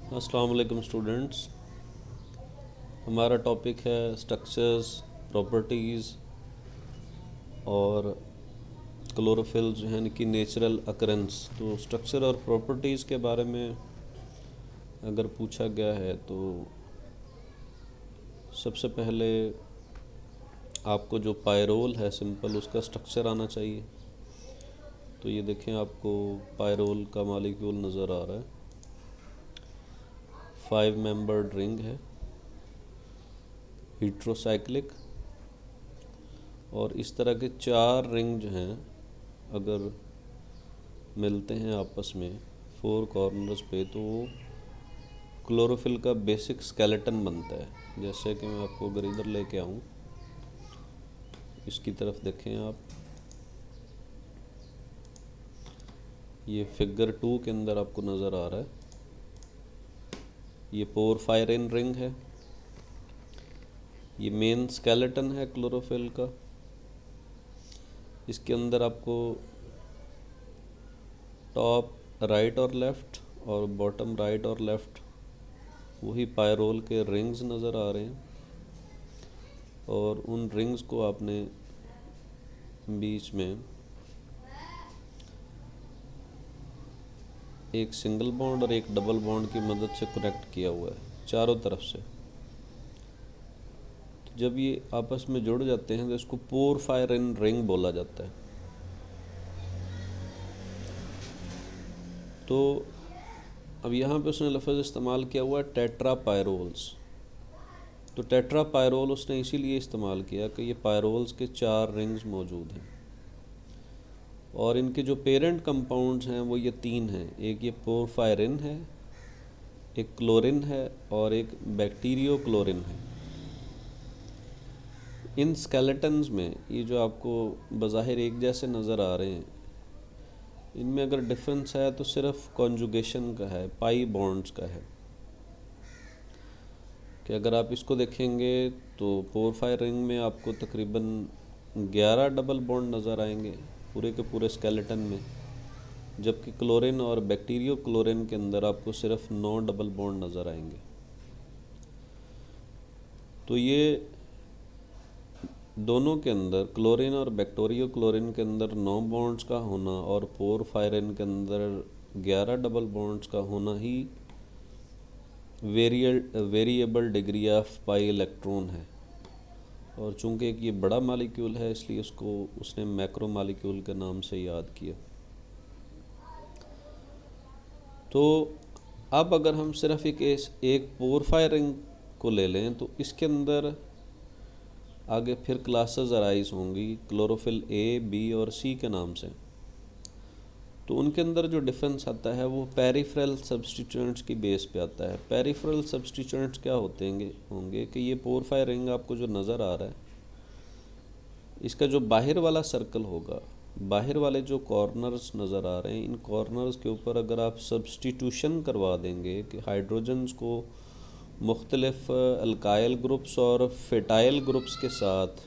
अस्सलाम वालेकुम स्टूडेंट्स। हमारा टॉपिक है स्ट्रक्चर्स, प्रॉपर्टीज़ और क्लोरोफिल जो है यानी कि नेचुरल अकरेंस। तो स्ट्रक्चर और प्रॉपर्टीज़ के बारे में अगर पूछा गया है तो सबसे पहले आपको जो पायरोल है सिंपल उसका स्ट्रक्चर आना चाहिए। तो ये देखें, आपको पायरोल का मॉलिक्यूल नज़र आ रहा है। 5 मेंबर्ड रिंग है, हीट्रोसाइक्लिक, और इस तरह के 4 रिंग जो हैं अगर मिलते हैं आपस में 4 कॉर्नर्स पे तो वो क्लोरोफिल का बेसिक स्केलेटन बनता है। जैसे कि मैं आपको अगर इधर लेके आऊँ, इसकी तरफ देखें आप, ये फिगर 2 के अंदर आपको नज़र आ रहा है। ये पोरफायरिन रिंग है, ये मेन स्केलेटन है क्लोरोफिल का। इसके अंदर आपको टॉप राइट और लेफ़्ट और बॉटम राइट और लेफ़्ट वही पायरोल के रिंग्स नज़र आ रहे हैं, और उन रिंग्स को आपने बीच में एक सिंगल बॉन्ड और एक डबल बॉन्ड की मदद से कनेक्ट किया हुआ है चारों तरफ से। तो जब ये आपस में जुड़ जाते हैं तो इसको पोरफायरिन रिंग बोला जाता है। तो अब यहाँ पे उसने लफ्ज़ इस्तेमाल किया हुआ है टेट्रा पायरोल्स। तो टेट्रा पायरोल उसने इसीलिए इस्तेमाल किया कि ये पायरोल्स के 4 रिंग्स मौजूद हैं, और इनके जो पेरेंट कंपाउंड्स हैं वो ये 3 हैं। एक ये पोरफायरिन है, एक क्लोरिन है, और एक बैक्टीरियो क्लोरिन है। इन स्केलेटन्स में ये जो आपको बज़ाहिर एक जैसे नज़र आ रहे हैं, इनमें अगर डिफरेंस है तो सिर्फ कॉन्जुगेशन का है, पाई बॉन्ड्स का है। कि अगर आप इसको देखेंगे तो पोरफायरिन में आपको तकरीबन 11 डबल बॉन्ड नज़र आएंगे पूरे के पूरे स्केलेटन में, जबकि क्लोरिन और बैक्टीरियो क्लोरिन के अंदर आपको सिर्फ 9 डबल बॉन्ड नज़र आएंगे। तो ये दोनों के अंदर, क्लोरीन और बैक्टीरियो क्लोरीन के अंदर 9 बॉन्ड्स का होना और पोरफायरिन के अंदर 11 डबल बॉन्ड्स का होना ही variable degree of pi electron है। और चूंकि ये बड़ा मालिक्यूल है इसलिए उसको उसने मैक्रो मालिक्यूल के नाम से याद किया। तो अब अगर हम सिर्फ एक पोरफायरिन को ले लें तो इसके अंदर आगे फिर क्लासेस अराइज होंगी क्लोरोफिल ए, बी और सी के नाम से। तो उनके अंदर जो डिफरेंस आता है वो पेरिफेरल सब्स्टिट्यूएंट्स की बेस पे आता है। पेरिफेरल सब्स्टिट्यूएंट्स क्या होंगे कि ये पोरफायरिन आपको जो नज़र आ रहा है, इसका जो बाहर वाला सर्कल होगा, बाहर वाले जो कॉर्नर्स नज़र आ रहे हैं, इन कॉर्नर्स के ऊपर अगर आप सब्स्टिट्यूशन करवा देंगे कि हाइड्रोजन्स को मुख्तलिफ अल्काइल ग्रुप्स और फेटाइल ग्रुप्स के साथ,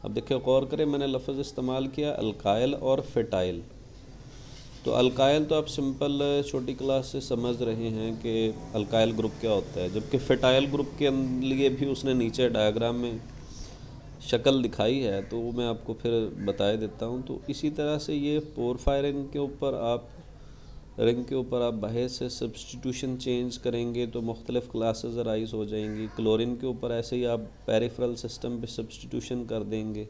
अब देखिए गौर करें, मैंने लफ्ज़ इस्तेमाल किया अल्काइल और फेटाइल। तो अल्काइल तो आप सिंपल छोटी क्लास से समझ रहे हैं कि अल्काइल ग्रुप क्या होता है, जबकि फेटाइल ग्रुप के लिए भी उसने नीचे डायग्राम में शक्ल दिखाई है, तो वो मैं आपको फिर बता देता हूँ। तो इसी तरह से ये पोरफायरिन के ऊपर आप रिंग के ऊपर आप बाहर से सब्स्टिट्यूशन चेंज करेंगे तो मुख्तलिफ़ क्लासेस राइज हो जाएंगी। क्लोरीन के ऊपर ऐसे ही आप पेरिफेरल सिस्टम पे सब्स्टिट्यूशन कर देंगे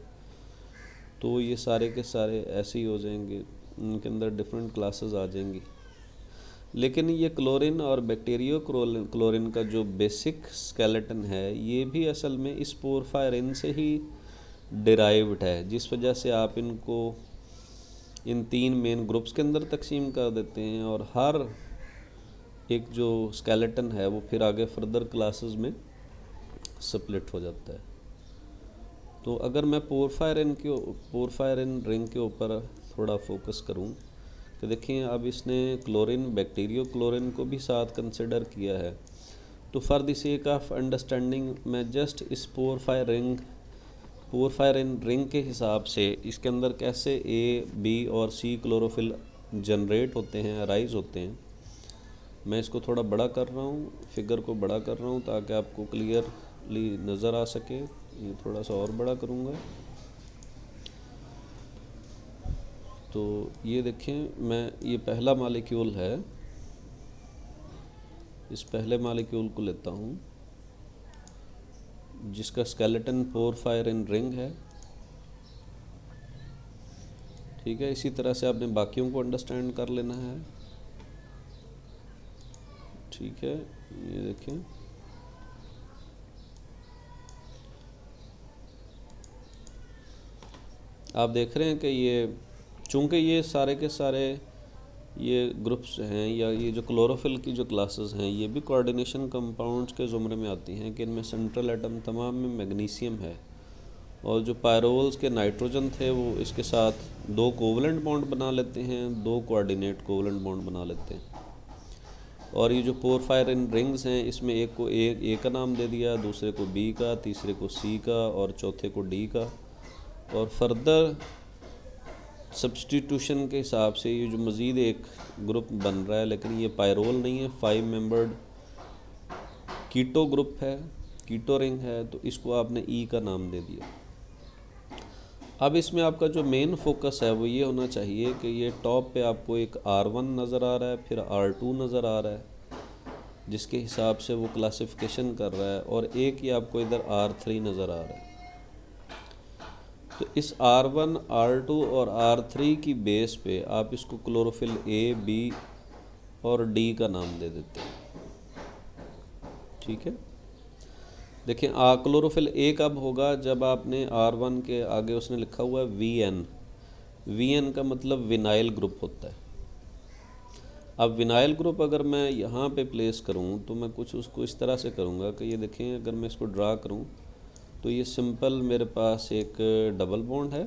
तो ये सारे के सारे ऐसे ही हो जाएंगे, इनके अंदर डिफरेंट क्लासेस आ जाएंगी। लेकिन ये क्लोरीन और बैक्टीरियो क्लोरीन का जो बेसिक स्केलेटन है ये भी असल में इस पोरफायरिन से ही डिराइव्ड है, जिस वजह से आप इनको इन 3 मेन ग्रुप्स के अंदर तकसीम कर देते हैं, और हर एक जो स्केलेटन है वो फिर आगे फर्दर क्लासेस में स्प्लिट हो जाता है। तो अगर मैं पोरफायरिन रिंग के ऊपर थोड़ा फोकस करूं कि देखिए, अब इसने क्लोरीन बैक्टीरियो क्लोरीन को भी साथ कंसिडर किया है। तो for the sake of understanding मैं जस्ट इस पोरफायरिन रिंग के हिसाब से इसके अंदर कैसे ए, बी और सी क्लोरोफिल जनरेट होते हैं, अराइज होते हैं, मैं इसको थोड़ा बड़ा कर रहा हूँ, फिगर को बड़ा कर रहा हूँ ताकि आपको क्लियरली नज़र आ सके। ये थोड़ा सा और बड़ा करूँगा। तो ये देखें, मैं ये पहला मॉलिक्यूल है, इस पहले मॉलिक्यूल को लेता हूँ जिसका स्केलेटन पोरफायरिन रिंग है। ठीक है, इसी तरह से आपने बाकियों को अंडरस्टैंड कर लेना है। ठीक है, ये देखें, आप देख रहे हैं कि ये चूँकि ये सारे के सारे ये ग्रुप्स हैं, या ये जो क्लोरोफिल की जो क्लासेस हैं, ये भी कोऑर्डिनेशन कंपाउंड्स के ज़ुमरे में आती हैं कि इनमें सेंट्रल एटम तमाम में मैग्नीशियम है, और जो पायरोल्स के नाइट्रोजन थे वो इसके साथ 2 कोवलेंट बॉन्ड बना लेते हैं, 2 कोऑर्डिनेट कोवलेंट बॉन्ड बना लेते हैं। और ये जो पोरफायरिन रिंग्स हैं, इसमें एक को ए का नाम दे दिया, दूसरे को बी का, तीसरे को सी का और चौथे को डी का। और फर्दर सब्स्टिट्यूशन के हिसाब से ये जो मज़ीद एक ग्रुप बन रहा है, लेकिन ये पायरोल नहीं है, 5 मेंबर्ड कीटो ग्रुप है, कीटो रिंग है, तो इसको आपने ई का नाम दे दिया। अब इसमें आपका जो मेन फोकस है वो ये होना चाहिए कि ये टॉप पे आपको एक R1 नज़र आ रहा है, फिर R2 नज़र आ रहा है, जिसके हिसाब से वो क्लासिफिकेशन कर रहा है, और एक ही आपको इधर R3 नज़र आ रहा है। तो इस R1, R2 और R3 की बेस पे आप इसको क्लोरोफिल A, B और D का नाम दे देते हैं। ठीक है, देखें, क्लोरोफिल A कब होगा? जब आपने R1 के आगे उसने लिखा हुआ है VN। VN का मतलब विनाइल ग्रुप होता है। अब विनाइल ग्रुप अगर मैं यहाँ पे प्लेस करूँ तो मैं कुछ उसको इस तरह से करूँगा कि ये देखें, अगर मैं इसको ड्रा करूँ तो ये सिंपल मेरे पास एक डबल बॉन्ड है,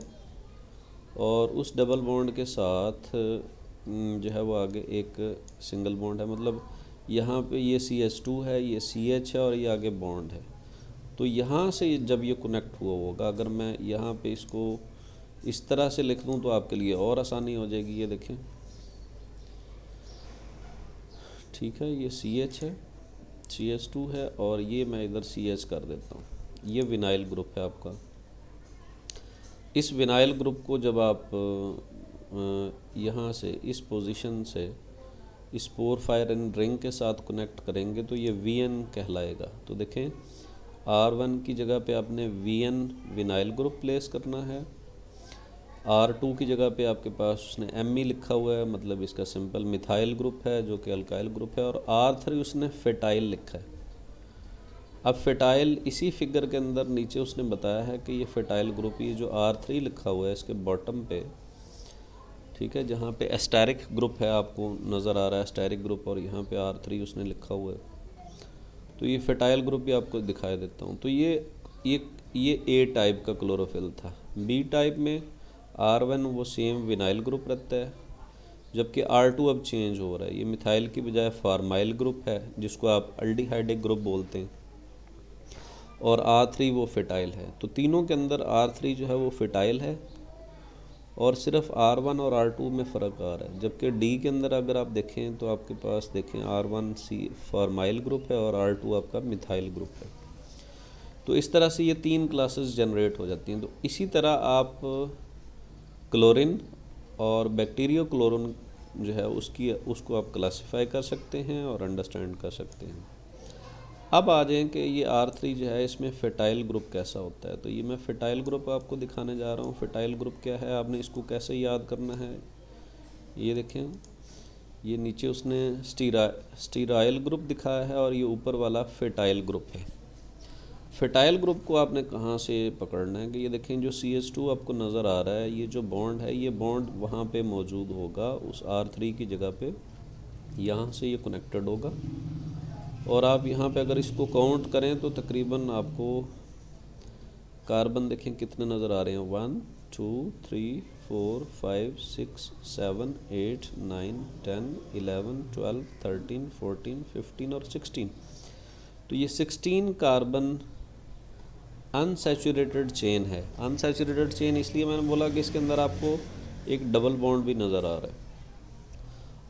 और उस डबल बॉन्ड के साथ जो है वो आगे एक सिंगल बॉन्ड है। मतलब यहाँ पे ये CH2 है, ये CH है, और ये आगे बॉन्ड है। तो यहाँ से जब ये कनेक्ट हुआ होगा, अगर मैं यहाँ पे इसको इस तरह से लिख दूँ तो आपके लिए और आसानी हो जाएगी। ये देखें, ठीक है, ये CH है, CH2 है, और ये मैं इधर CH कर देता हूँ। ये विनाइल ग्रुप है आपका। इस विनाइल ग्रुप को जब आप यहाँ से इस पोजीशन से इस पोरफायरिन रिंग के साथ कनेक्ट करेंगे तो ये VN कहलाएगा। तो देखें, R1 की जगह पे आपने VN विनाइल ग्रुप प्लेस करना है, R2 की जगह पे आपके पास उसने Me लिखा हुआ है, मतलब इसका सिंपल मिथाइल ग्रुप है जो कि अल्काइल ग्रुप है, और R3 उसने फेटाइल लिखा है। अब फेटाइल इसी फिगर के अंदर नीचे उसने बताया है कि ये फेटाइल ग्रुप, ये जो R3 लिखा हुआ है इसके बॉटम पे, ठीक है, जहाँ पे एस्टेरिक ग्रुप है आपको नज़र आ रहा है, एस्टेरिक ग्रुप, और यहाँ पे R3 उसने लिखा हुआ है। तो ये फेटाइल ग्रुप भी आपको दिखाई देता हूँ। तो ये A टाइप का क्लोरोफिल था। B टाइप में R1 वो सेम विनाइल ग्रुप रहता है, जबकि R2 अब चेंज हो रहा है, ये मिथाइल की बजाय फार्माइल ग्रुप है, जिसको आप अल्डिहाइडिक ग्रुप बोलते हैं, और R3 वो फेटाइल है। तो तीनों के अंदर R3 जो है वो फेटाइल है, और सिर्फ R1 और R2 में फ़र्क आ रहा है। जबकि D के अंदर अगर आप देखें तो आपके पास देखें R1 C फार्माइल ग्रुप है, और R2 आपका मिथाइल ग्रुप है। तो इस तरह से ये 3 क्लासेस जनरेट हो जाती हैं। तो इसी तरह आप क्लोरीन और बैक्टीरियो क्लोरीन जो है उसको आप क्लासीफाई कर सकते हैं और अंडरस्टैंड कर सकते हैं। अब आ जाएं कि ये R3 जो है इसमें फेटाइल ग्रुप कैसा होता है। तो ये मैं फेटाइल ग्रुप आपको दिखाने जा रहा हूँ। फेटाइल ग्रुप क्या है, आपने इसको कैसे याद करना है, ये देखें, ये नीचे उसने स्टीराइल ग्रुप दिखाया है, और ये ऊपर वाला फेटाइल ग्रुप है। फेटाइल ग्रुप को आपने कहाँ से पकड़ना है कि ये देखें, जो CH2 आपको नज़र आ रहा है, ये जो बॉन्ड है, ये बॉन्ड वहाँ पे मौजूद होगा उस R3 की जगह पे, यहाँ से ये कनेक्टेड होगा। और आप यहाँ पे अगर इसको काउंट करें तो तकरीबन आपको कार्बन देखें कितने नज़र आ रहे हैं, 1 2 3 4 5 6 7 8 9 10 11 12 13 14 15 और 16। तो ये 16 कार्बन अनसैचुरेटेड चेन है। अनसैचुरेटेड चेन इसलिए मैंने बोला कि इसके अंदर आपको एक डबल बॉन्ड भी नज़र आ रहा है।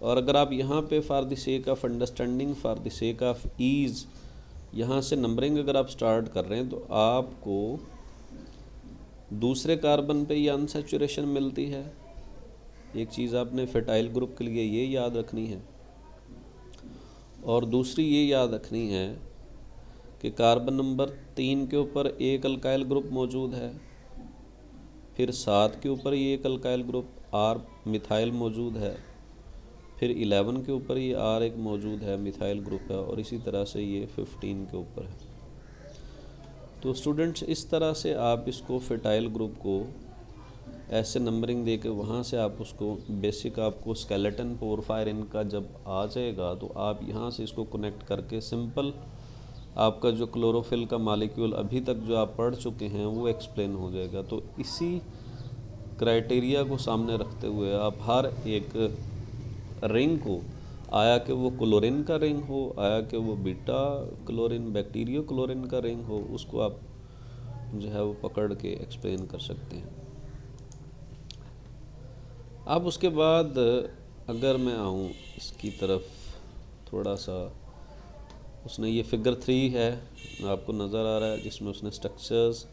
और अगर आप यहाँ पे for the sake of understanding, for the sake of ease, यहाँ से नंबरिंग अगर आप स्टार्ट कर रहे हैं तो आपको दूसरे कार्बन पे ये अनसैचुरेशन मिलती है। एक चीज़ आपने फेटाइल ग्रुप के लिए ये याद रखनी है, और दूसरी ये याद रखनी है कि कार्बन नंबर 3 के ऊपर एक अल्काइल ग्रुप मौजूद है, फिर 7 के ऊपर ये एक अल्काइल ग्रुप आर मिथाइल मौजूद है, फिर 11 के ऊपर ये आर एक मौजूद है, मिथाइल ग्रुप है, और इसी तरह से ये 15 के ऊपर है। तो स्टूडेंट्स इस तरह से आप इसको फेटाइल ग्रुप को ऐसे नंबरिंग दे के वहाँ से आप उसको बेसिक आपको स्केलेटन पोरफायरिन का जब आ जाएगा तो आप यहाँ से इसको कनेक्ट करके सिंपल आपका जो क्लोरोफिल का मालिक्यूल अभी तक जो आप पढ़ चुके हैं वो एक्सप्लेन हो जाएगा। तो इसी क्राइटेरिया को सामने रखते हुए आप हर एक रिंग को, आया कि वो क्लोरीन का रिंग हो, आया कि वो बीटा क्लोरीन बैक्टीरियो क्लोरीन का रिंग हो, उसको आप जो है वो पकड़ के एक्सप्लेन कर सकते हैं। अब उसके बाद अगर मैं आऊँ इसकी तरफ थोड़ा सा, उसने ये फिगर 3 है आपको नज़र आ रहा है जिसमें उसने structures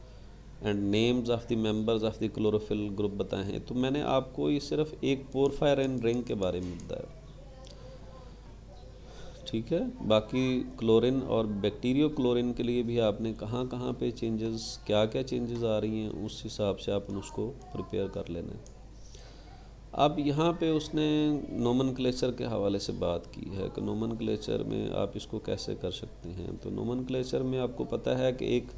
and names of the members of the chlorophyll group बताए हैं। तो मैंने आपको ये सिर्फ एक पोरफायरिन रिंग के बारे में बताया, ठीक है। बाकी क्लोरीन और बैक्टीरियो क्लोरीन के लिए भी आपने कहाँ कहाँ पे चेंजेस, क्या क्या चेंजेस आ रही हैं, उस हिसाब से आपने उसको प्रिपेयर कर लेना है। अब यहाँ पे उसने नोमेनक्लेचर के हवाले से बात की है कि नोमेनक्लेचर में आप इसको कैसे कर सकते हैं। तो नोमेनक्लेचर में आपको पता है कि एक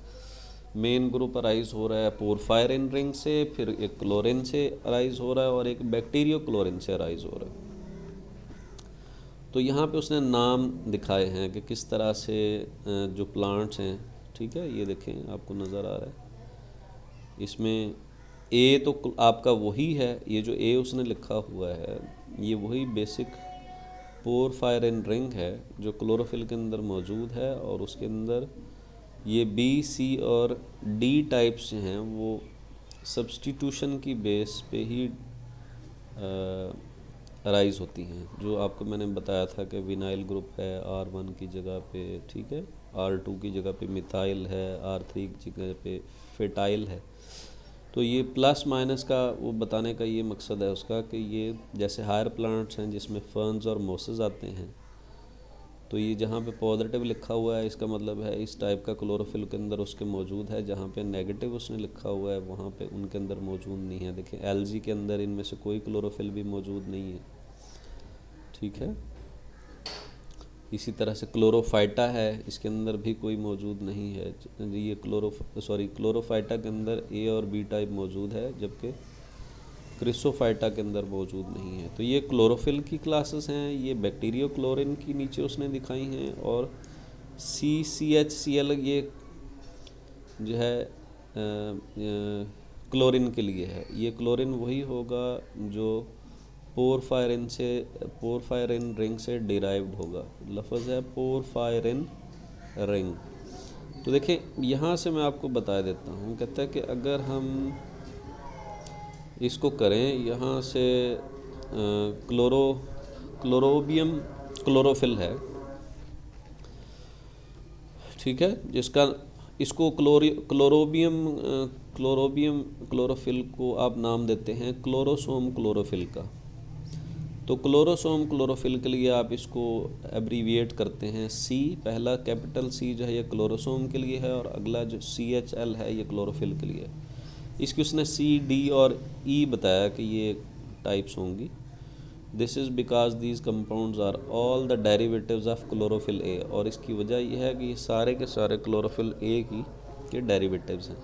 मेन ग्रुप अराइज हो रहा है पोरफायरिन रिंग से, फिर एक क्लोरीन से अराइज हो रहा है, और एक बैक्टीरियो क्लोरीन से अराइज हो रहा है। तो यहाँ पे उसने नाम दिखाए हैं कि किस तरह से जो प्लांट्स हैं, ठीक है, ये देखें आपको नज़र आ रहा है। इसमें ए तो आपका वही है, ये जो ए उसने लिखा हुआ है ये वही बेसिक पोरफायरिन रिंग है जो क्लोरोफिल के अंदर मौजूद है, और उसके अंदर ये बी, सी और डी टाइप्स हैं वो सब्स्टिट्यूशन की बेस पे ही अराइज होती हैं। जो आपको मैंने बताया था कि विनाइल ग्रुप है R1 की जगह पे, ठीक है, R2 की जगह पे मिथाइल है, R3 की जगह पे फेटाइल है। तो ये प्लस माइनस का वो बताने का ये मकसद है उसका कि ये जैसे हायर प्लांट्स हैं जिसमें फर्न्स और मोसेस आते हैं, तो ये जहाँ पे पॉजिटिव लिखा हुआ है इसका मतलब है इस टाइप का क्लोरोफिल के अंदर उसके मौजूद है, जहाँ पे नेगेटिव उसने लिखा हुआ है वहाँ पे उनके अंदर मौजूद नहीं है। देखिए एलजी के अंदर इनमें से कोई क्लोरोफिल भी मौजूद नहीं है, ठीक है। इसी तरह से क्लोरोफाइटा है, इसके अंदर भी कोई मौजूद नहीं है। ये क्लोरोफाइटा के अंदर ए और बी टाइप मौजूद है, जबकि क्रिसोफाइटा के अंदर मौजूद नहीं है। तो ये क्लोरोफिल की क्लासेस हैं, ये बैक्टीरियो क्लोरीन की नीचे उसने दिखाई हैं, और CCHCl ये जो है क्लोरीन के लिए है। ये क्लोरीन वही होगा जो पोरफायरिन रिंग से डिराइव्ड होगा। लफ्ज़ है पोरफायरिन रिंग। तो देखिए यहाँ से मैं आपको बता देता हूँ, कहता है कि अगर हम इसको करें यहाँ से क्लोरोबियम क्लोरोफिल है, ठीक है, जिसका इसको क्लोरोबियम क्लोरोफिल को आप नाम देते हैं क्लोरोसोम क्लोरोफिल का। तो क्लोरोसोम क्लोरोफिल के लिए आप इसको एब्रीविएट करते हैं C, पहला कैपिटल C जो है ये क्लोरोसोम के लिए है, और अगला जो CHL है ये क्लोरोफिल के लिए है। इसकी उसने C, D और E बताया कि ये टाइप्स होंगी। This is because these compounds are all the derivatives of chlorophyll A, और इसकी वजह यह है कि ये सारे के सारे क्लोरोफिल A की के डेरिवेटिव्स हैं।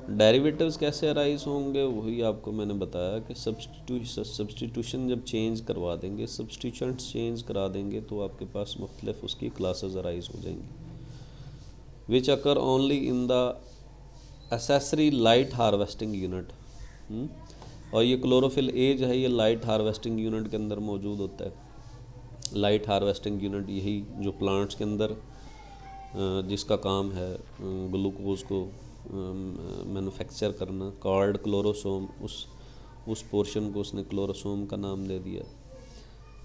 डेरिवेटिव्स कैसे अराइज होंगे वही आपको मैंने बताया कि सब्सटीट्यूशन जब चेंज करवा देंगे, सब्सटीट्यूशंस चेंज करा देंगे तो आपके पास मुख्तलिफ उसकी क्लासेस अराइज हो जाएंगी, which occur only in the accessory light harvesting unit. और ये क्लोरोफिल ए जो है ये लाइट हार्वेस्टिंग यूनिट के अंदर मौजूद होता है। लाइट हार्वेस्टिंग यूनिट यही जो प्लांट्स के अंदर जिसका काम है ग्लूकोज को मैन्युफैक्चर करना, कॉल्ड क्लोरोसोम, उस पोर्शन को उसने क्लोरोसोम का नाम दे दिया।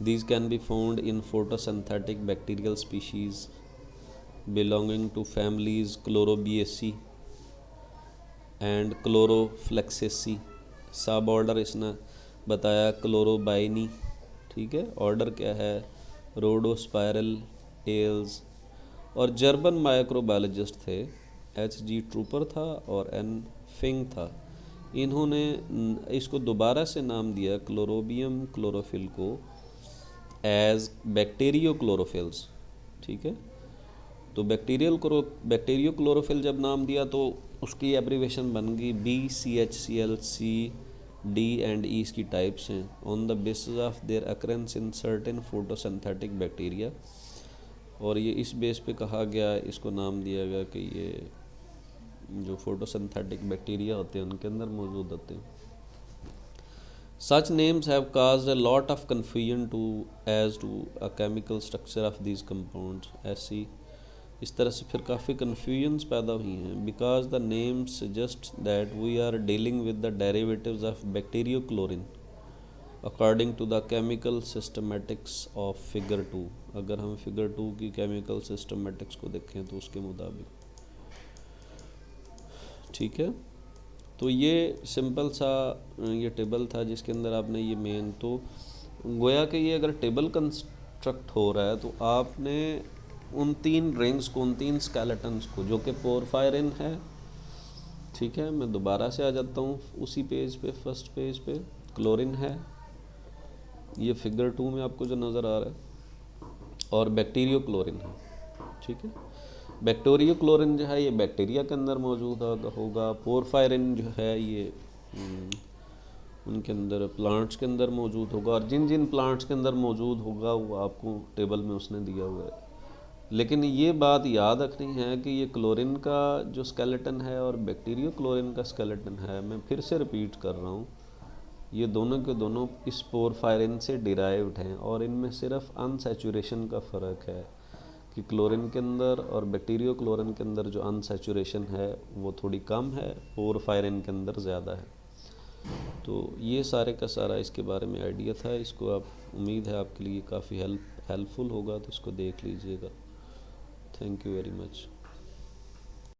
These can be found in photosynthetic bacterial species belonging to families Chlorobiaceae and Chloroflexaceae. Suborder इसने बताया क्लोरोबाइनी, ठीक है। ऑर्डर क्या है, रोडोस्पायरल एल्स। और जर्मन माइक्रोबायोलॉजिस्ट थे, H.G. ट्रूपर था और N. फिंग था। इन्होंने इसको दोबारा से नाम दिया क्लोरोबियम क्लोरोफिल को एज बैक्टीरियो क्लोरोफिल्स, ठीक है। तो बैक्टीरियो क्लोरोफिल जब नाम दिया तो उसकी एब्रीवेशन बन गई BCHCl, C, D and E इसकी टाइप्स हैं on the basis of their occurrence in certain photosynthetic bacteria. और ये इस बेस पे कहा गया, इसको नाम दिया गया कि ये जो फोटोसिंथेटिक बैक्टीरिया होते हैं उनके अंदर मौजूद होते हैं। Such names have caused a lot of confusion as to a chemical structure of these compounds। ऐसी इस तरह से फिर काफ़ी कन्फ्यूजन्स पैदा हुई हैं, because the name suggest that we are dealing with the derivatives of bacteriochlorin according to the chemical systematics of figure 2। अगर हम फिगर 2 की केमिकल सिस्टमेटिक्स को देखें तो उसके मुताबिक, ठीक है। तो ये सिंपल सा ये टेबल था जिसके अंदर आपने ये मेन, तो गोया कि ये अगर टेबल कंस्ट्रक्ट हो रहा है तो आपने उन 3 रिंग्स को, उन 3 स्केलेटन्स को, जो कि पोरफायरिन है, ठीक है। मैं दोबारा से आ जाता हूँ उसी पेज पे, फर्स्ट पेज पे। क्लोरिन है, ये फिगर 2 में आपको जो नज़र आ रहा है, और बैक्टीरियो क्लोरिन है, ठीक है। बैक्टीरियो क्लोरिन जो है ये बैक्टीरिया के अंदर मौजूद होगा। पोरफायरिन जो है ये उनके अंदर, प्लांट्स के अंदर मौजूद होगा, और जिन जिन प्लांट्स के अंदर मौजूद होगा वो आपको टेबल में उसने दिया हुआ है। लेकिन ये बात याद रखनी है कि ये क्लोरिन का जो स्केलेटन है और बैक्टीरियो क्लोरिन का स्केलेटन है, मैं फिर से रिपीट कर रहा हूँ, ये दोनों के दोनों इस पोरफायरिन से डिराइव्ड हैं, और इनमें सिर्फ अनसैचुरेशन का फ़र्क है कि क्लोरिन के अंदर और बैक्टीरियो क्लोरिन के अंदर जो अनसैचुरेशन है वो थोड़ी कम है, पोरफायरिन के अंदर ज़्यादा है। तो ये सारे का सारा इसके बारे में आइडिया था। इसको आप, उम्मीद है आपके लिए काफ़ी हेल्पफुल होगा, तो इसको देख लीजिएगा। Thank you very much.